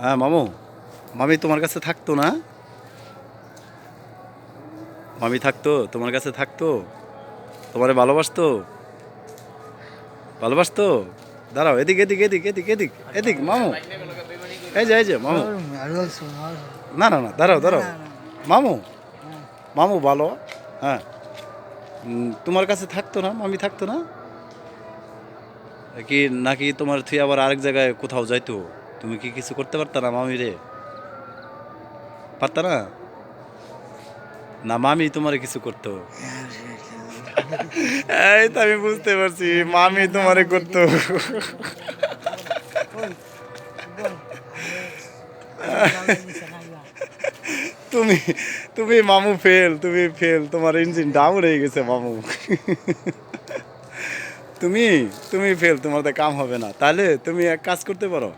হ্যাঁ মামু, মামি তোমার কাছে থাকতো না? মামি থাকতো তোমার কাছে থাকতো? তোমারে ভালোবাসতো? ভালোবাসতো? দাঁড়াও, এদিক এদিক এদিক এদিক এদিক এদিক মামু। এই যে মামু। না না না, দাঁড়াও দাঁড়াও। মামু, মামু ভালো। হ্যাঁ। তোমার কাছে থাকতো না? মামি থাকতো না কি? নাকি তোমার তুই আবার আরেক জায়গায় কোথাও যাইতো? তুমি কি কিছু করতে পারতা না মামি রে? পারতা না? না মামি তোমারে কিছু করতো? এই তো আমি বুঝতে পারছি, মামি তোমারে করতো। তুমি তুমি মামু ফেল, তুমি ফেল, তোমার ইঞ্জিন ডাউন হয়ে গেছে মামু। তুমি তুমি ফেল, তোমার তো কাম হবে না। তাহলে তুমি এক কাজ করতে পারো,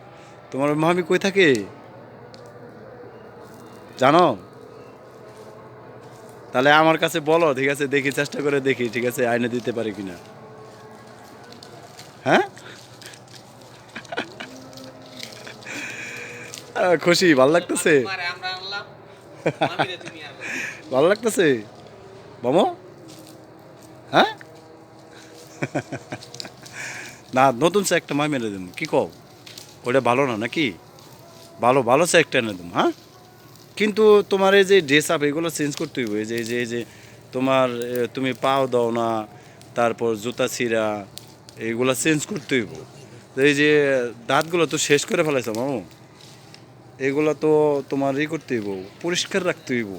তোমার মামি কই থাকে জানো? তাহলে আমার কাছে বলো, ঠিক আছে? দেখি, চেষ্টা করে দেখি, ঠিক আছে, আইনে দিতে পারি কিনা। হ্যাঁ, খুশি? ভাল লাগতেছে? ভালো লাগতেছে মামু? হ্যাঁ, না নতুন সে একটা মাই মেরে দিন, কি কও? ওটা ভালো না নাকি? ভালো ভালো সে একটা এনে দিন, হ্যাঁ। কিন্তু তোমার এই যে ড্রেস আপ এগুলো চেঞ্জ করতে হইব। এই যে তোমার তুমি পাও দাও না, তারপর জুতা ছিঁড়া, এইগুলা চেঞ্জ করতে হইব। এই যে দাঁতগুলো তো শেষ করে ফেলাইছো মামু, এগুলো তো তোমার করতে হইব, পরিষ্কার রাখতে হইব,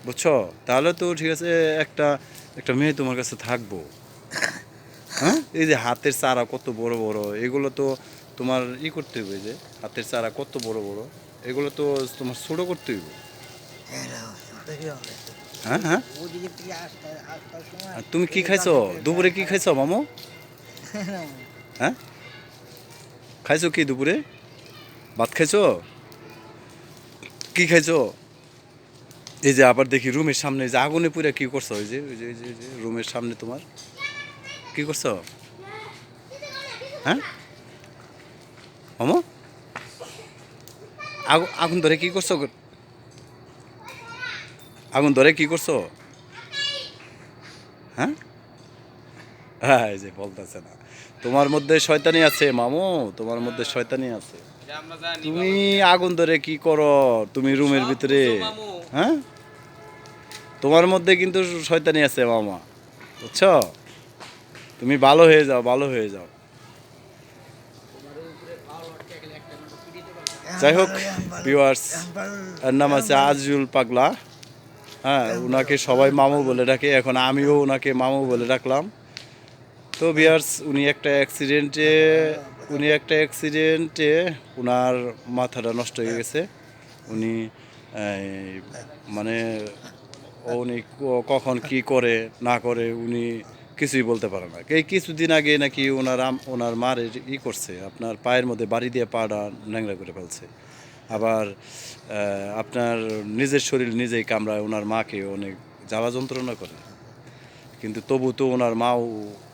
বুঝছো? তাহলে তো ঠিক আছে, একটা একটা মেয়ে তোমার কাছে থাকবো। হ্যাঁ, এই যে হাতের চারা কত বড় বড়, এগুলো তো তোমার করতে হইব। এই যে হাতের চারা কত বড় বড়, এগুলো তো তোমার ছোট করতে হইব। হ্যাঁ হ্যাঁ। আর তুমি কি খাইছো দুপুরে? কি খাইছো মামু? হ্যাঁ, খাইছো কি দুপুরে? ভাত খাইছো? কি খাইছো? এই যে আবার দেখি রুমের সামনে যে আগুনে পুরা কি করছো? ওই যে রুমের সামনে তোমার কি করছো? হ্যাঁ মামু, আগুন ধরে কি করছো? আগুন ধরে কি করছো? হ্যাঁ হ্যাঁ, এই যে বলতেছে না। তোমার মধ্যে শয়তানি আছে মামু, তোমার মধ্যে শয়তানি আছে। তুমি আগুন ধরে কি করো তুমি রুমের ভিতরে? হ্যাঁ, তোমার মধ্যে কিন্তু শয়তানি আছে মামা, বুঝছো? তুমি ভালো হয়ে যাও, ভালো হয়ে যাও। যাই হোক ভিউয়ার্স, এর নাম আছে আজিজুল পাগলা। হ্যাঁ, ওনাকে সবাই মামু বলে ডাকে, এখন আমিও ওনাকে মামু বলে ডাকলাম। তো ভিউয়ার্স, উনি একটা অ্যাক্সিডেন্টে ওনার মাথাটা নষ্ট হয়ে গেছে। উনি এই, মানে উনি কখন কি করে না করে উনি কিছুই বলতে পারে না। এই কিছুদিন আগে নাকি ওনার মার করছে, আপনার পায়ের মধ্যে বাড়ি দিয়ে পাটা ন্যাংরা করে ফেলছে। আবার আপনার নিজের শরীর নিজেই কামড়ায়, ওনার মাকে অনেক জ্বালা যন্ত্রণা করে। কিন্তু তবু তো ওনার মাও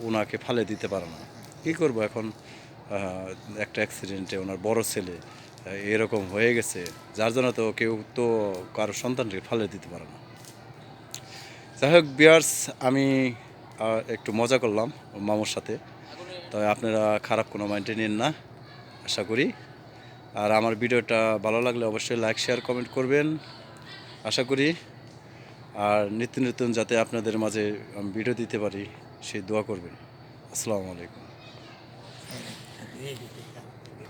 ওনাকে ফালে দিতে পারে না। কী করবো এখন? একটা অ্যাক্সিডেন্টে ওনার বড় ছেলে এরকম হয়ে গেছে, যার জন্য তো কেউ তো কারো সন্তানকে ফালে দিতে পারে না। যাই হোক বিয়ার্স, আমি একটু মজা করলাম মামুর সাথে। তবে আপনারা খারাপ কোনো মাইন্ডে নিন না, আশা করি। আর আমার ভিডিওটা ভালো লাগলে অবশ্যই লাইক শেয়ার কমেন্ট করবেন, আশা করি। আর নিত্য নতুন যাতে আপনাদের মাঝে আমি ভিডিও দিতে পারি সেই দোয়া করবেন। আসসালামু আলাইকুম।